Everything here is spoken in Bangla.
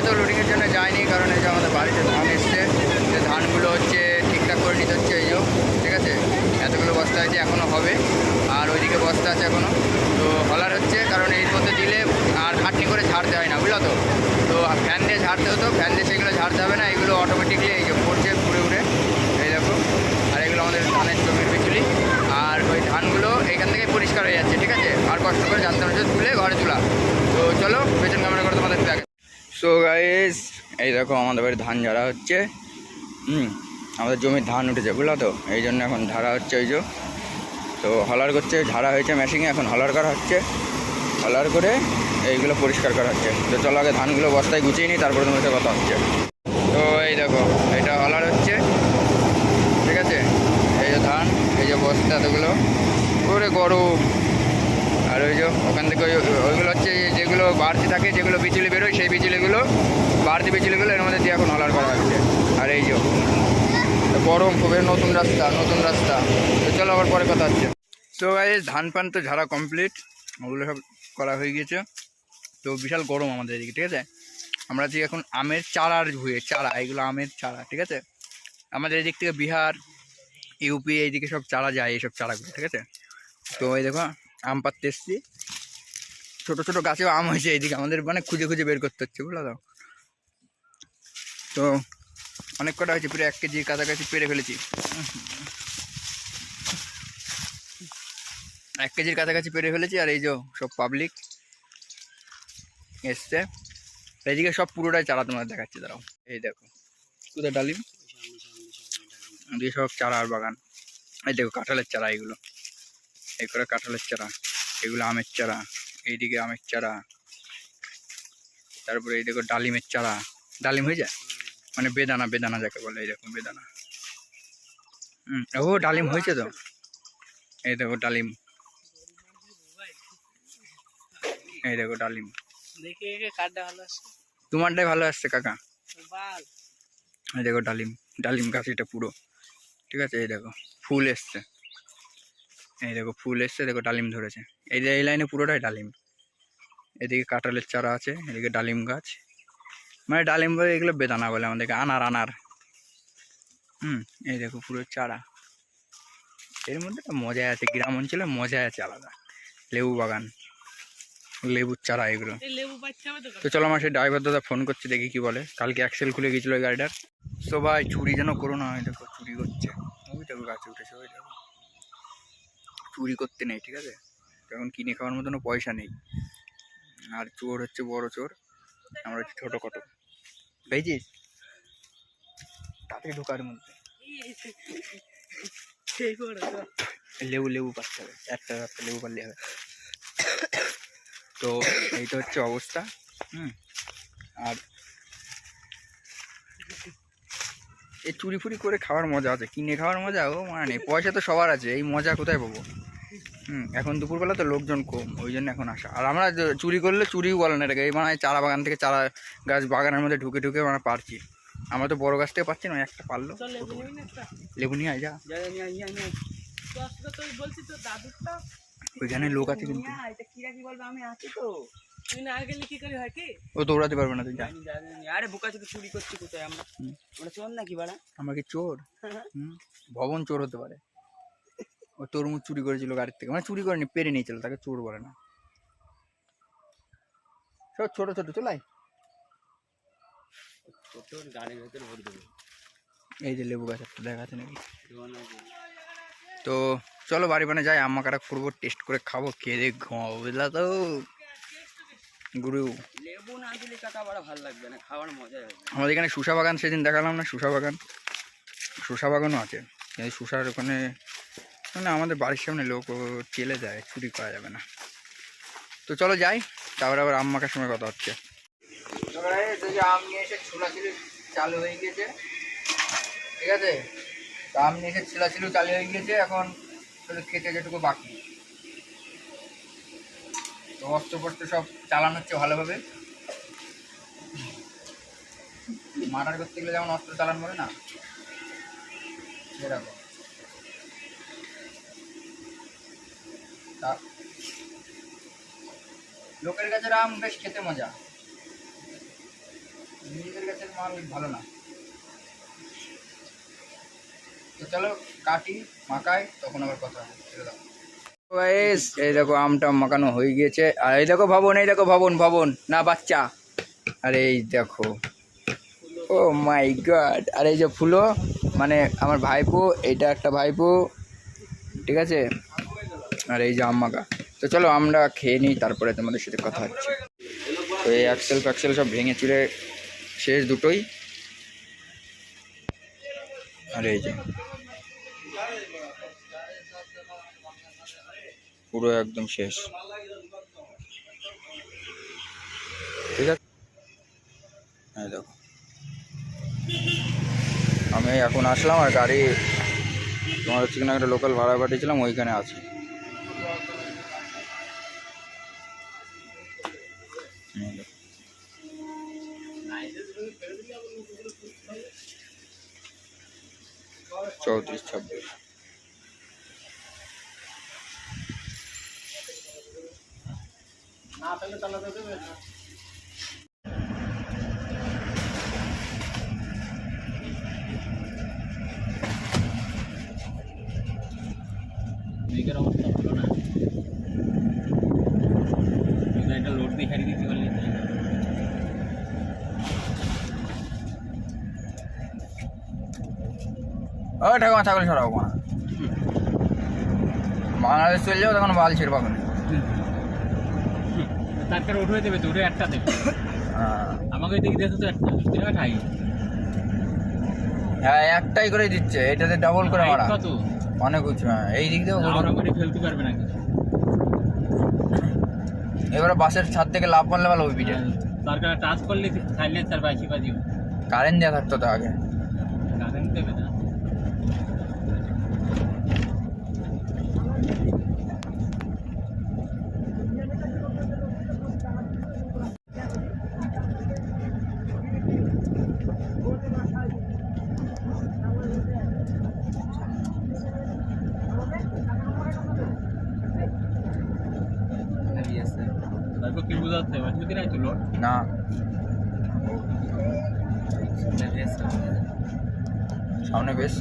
তো লোডিংয়ের জন্য যায়নি, কারণ এই যে আমাদের বাড়িতে ধান এসছে, যে ধানগুলো হচ্ছে ঠিকঠাক করে নিতে হচ্ছে। এই যে ঠিক আছে, এতগুলো বস্তা হয়েছে, এখনও হবে। আর ওইদিকে বস্তা আছে এখনও। তো হলার হচ্ছে, কারণ এর মধ্যে দিলে আর খাটনি করে ঝাড়তে হয় না, বুঝলো তো। তো ফ্যান দিয়ে ঝাড়তে হতো, ফ্যান দিয়ে সেগুলো ঝাড়তে হবে না, এগুলো অটোমেটিকলি এই যে পড়ছে ঘুরে ঘুরে, এই দেখো। আর এগুলো আমাদের ধানের জমির বিচুলি। আর ওই ধানগুলো এখান থেকে পরিষ্কার হয়ে যাচ্ছে, ঠিক আছে। আর কষ্ট করে জানতে হচ্ছে তুলে ঘরে তোলা। তো চলো পেছন ক্যামেরা করে তোমাদের দেখে। সো গাইস, এই দেখো আমাদের বাড়ি ধান ঝাড়া হচ্ছে। আমাদের জমির ধান উঠেছে, বুঝলো তো, এই জন্য এখন ঝাড়া হচ্ছে। ওই যে তো হলার করছে, ঝাড়া হয়েছে মেশিনে, এখন হলার করা হচ্ছে। হলার করে এইগুলো পরিষ্কার করা হচ্ছে। তো চলো আগে ধানগুলো বস্তায় গুছিয়ে নিই, তারপরে তোমার সাথে কথা হচ্ছে। তো এই দেখো, এটা হলার হচ্ছে, ঠিক আছে। এই যে ধান, এই যে বস্তা এতগুলো করে গরম। আর ওই যে ওখান থেকে ওইগুলো হচ্ছে যেগুলো বাড়তি থাকে, যেগুলো বিচুলি বেরোয়, সেই বিচুলিগুলো, বাড়তি বিচুলিগুলো এর মধ্যে দিয়ে এখন হলার করা হচ্ছে। আর এই যে গরম খুবই, নতুন রাস্তা, নতুন রাস্তা। তো চলো আবার পরে কথা হচ্ছে। তো গাইস, ধান পান তো ঝাড়া কমপ্লিট, ওগুলো সব করা হয়ে গেছে। তো বিশাল গরম আমাদের এদিকে, ঠিক আছে। আমরা আছি এখন আমের চারার ভুঁয়ে, চারা, এইগুলো আমের চারা, ঠিক আছে। আমাদের এদিক থেকে বিহার, ইউপি এইদিকে সব চারা যায়, এইসব চারাগুলো, ঠিক আছে। তো এই দেখো আম পাড়তে এসছি, ছোটো ছোটো গাছেও আম হয়েছে এইদিকে, আমাদের মানে খুঁজে খুঁজে বের করতে হচ্ছে, বুঝলো তো। তো অনেক কটা হয়েছে, প্রায় 1 কেজির কাছাকাছি পেরে ফেলেছি। 1 কেজির কাছাকাছি পেরে ফেলেছি। আর এই যে সব পাবলিক এসছে, এইদিকে সব পুরোটাই চারা তোমার দেখাচ্ছে, দাঁড়াও। এই দেখো কোথায় ডালিম, দিয়ে সব চারার বাগান। এই দেখো কাঁঠালের চারা, এগুলো এই করে কাঁঠালের চারা, এগুলো আমের চারা, এইদিকে আমের চারা। তারপরে এই দেখো ডালিমের চারা, ডালিম হয়ে যায় মানে বেদানা, বেদানা যাকে বলে, এই দেখো বেদানা। ও ডালিম হয়েছে তো, এই দেখো ডালিম, এই দেখো ডালিম। তোমারটাই ভালো আসছে কাকা। এই দেখো ডালিম, ডালিম গাছ এটা পুরো, ঠিক আছে। এই দেখো ফুল এসছে, এই দেখো ফুল এসছে, দেখো ডালিম ধরেছে। এই যে এই লাইনে পুরোটাই ডালিম। এদিকে কাঁঠালের চারা আছে, এদিকে ডালিম গাছ, মানে ডালিম বলে, এগুলো বেদানা বলে আমাদেরকে, আনার আনার। এই দেখো পুরো চারা। এর মধ্যে মজাই আছে, গ্রাম অঞ্চলে মজাই আছে আলাদা। লেবু বাগান, লেবুর চারা এগুলো। তো চলো, আমার সেই ড্রাইভার দাদা ফোন করছে, দেখি কি বলে। কালকে অ্যাক্সেল খুলে গেছিলো ওই গাড়িটার। তো ভাই চুরি যেন করো না, হয় দেখো চুরি করছে, ওই দেখো গাছে উঠেছে, ওই দেখো। চুরি করতে নেই, ঠিক আছে। এখন কিনে খাওয়ার মতনও পয়সা নেই। আর চোর হচ্ছে বড় চোর, আমরা হচ্ছে ছোটো কটো। পেয়েছিস তাতে ঢোকার মধ্যে লেবু, লেবু পাচ্ছে হবে, একটা লেবু পারলে হবে। তো এইটা হচ্ছে অবস্থা। আর এই চুরি ফুরি করে খাওয়ার মজা আছে, কিনে খাওয়ার মজা ও মানে পয়সা তো সবার আছে, এই মজা কোথায় পাবো। এখন দুপুরবেলা তো লোকজন কম, ওই জন্য এখন আসা। আর আমরা চুরি করলে চুরিও বলে না এটাকে, এই মানে চারা বাগান থেকে চারা গাছ বাগানের মধ্যে ঢুকে ঢুকে আমরা পারছি। আমরা তো বড় গাছ থেকে পাচ্ছি না, একটা পারলো। লেবু নিয়ে আয়, যা ওইখানে লোক আছে কিন্তু, ও দৌড়াতে পারবে না, তুই যা। আরে বোকা চোখে চুরি করছি কোথায় আমরা? আমরা চোর নাকি বাড়া? আমরা কি চোর? ভবন চোর হতে পারে। ও তরমুজ চুরি করেছিল গাড়ির থেকে, মানে চুরি করেনি, পেরে নিয়েছিল, তাকে চোর বলে না। সব ছোট ছোট চলাই, গাড়ির ভেতরে ভরে দেবো। এই যে লেবু গাছ একটা দেখা আছে নাকি। তো চলো বাড়ি বানে যাই, আম্মা কাটা করবো, টেস্ট করে খাবো, খেয়ে দিয়ে ঘুমাবো, বুঝলা তো গুরু। লেবু না দিলে কাকা বড় ভালো লাগবে না, খাওয়ার মজা হবে। আমাদের এখানে শসা বাগান সেদিন দেখালাম না, শসা বাগান, শসা বাগানও আছে। এই শসার ওখানে মানে আমাদের বাড়ির সামনে লোক চেলে যায়, চুরি করা যাবে না। তো চলো যাই, তারপরে আবার আম্মাকার সময় কথা হচ্ছে। আম নিয়ে এসে ছোলাছুলি চালু হয়ে গেছে, ঠিক আছে। আম নিয়ে এসে ছোলাছুলি চালু হয়ে গেছে, এখন শুধু খেতে যেটুকু বাকি। তো অস্ত্র ফস্ত্র সব চালানো হচ্ছে ভালোভাবে। মার্ডার করতে গেলে যেমন অস্ত্র চালানো বলে না, সেরকম। লোকের কাছে আম বেশ খেতে মজা। নিজেদের কাছে মাল ভালো না। তো চলো কাটি মাখাই, তখন আবার কথা হবে। গাইস এই দেখো আমটা মাখানো হয়ে গিয়েছে, আর এই দেখো ভবন, এই দেখো ভবন, ভবন না বাচ্চা, আর এই দেখো ও মাই গড, আর এই যে ফুলো মানে আমার ভাইপো, এটা একটা ভাইপো, ঠিক আছে, আর এই যে আম মাখা। তো চলো আমরা খেয়ে নিই, তারপরে তোমাদের সাথে কথা হচ্ছে। তো এই অ্যাক্সেল ফ্যাক্সেল সব ভেঙে চুরে শেষ দুটোই, আর এই যে পুরো একদম শেষ, ঠিক আছে। এই দেখো আমি এখন আসলাম, আর গাড়ি তোমার হচ্ছে কিনা একটা লোকাল ভাড়া পাঠিয়েছিলাম, ওইখানে আছে। এই দেখো। 34-26 না তাহলে চালাতে দেবে না। মেঘের অবস্থা ভালো না, একটা লোড দিয়ে হারিয়ে দিতে পারলে ও ঠাকুমা ছাগল সরাবো না, বাংলাদেশ চলে যাও তখন বাল ছিড়বা ওখানে। তারপরে উঠে দেবে তো, উঠে একটা দেবে। হ্যাঁ আমাকে দিকে দেখো তো একটা ঠাই, হ্যাঁ একটাই করে দিচ্ছে, এটাতে ডাবল করে মারা কত অনেক উঁচু। হ্যাঁ এই দিক দিয়েও আমরা করে ফেলতে পারবে না কিছু। এবারে বাসের ছাদ থেকে লাভ মারলে ভালো হবে পিঠে, সরকার টাচ করলে সাইলেন্সার বাজি বাজি কারেন্ট দেওয়া থাকতো তো আগে। কারেন্ট দেবে না। তারপর কি বোঝাচ্ছে অসুবিধা নাই তো লোড না সামনে বেশ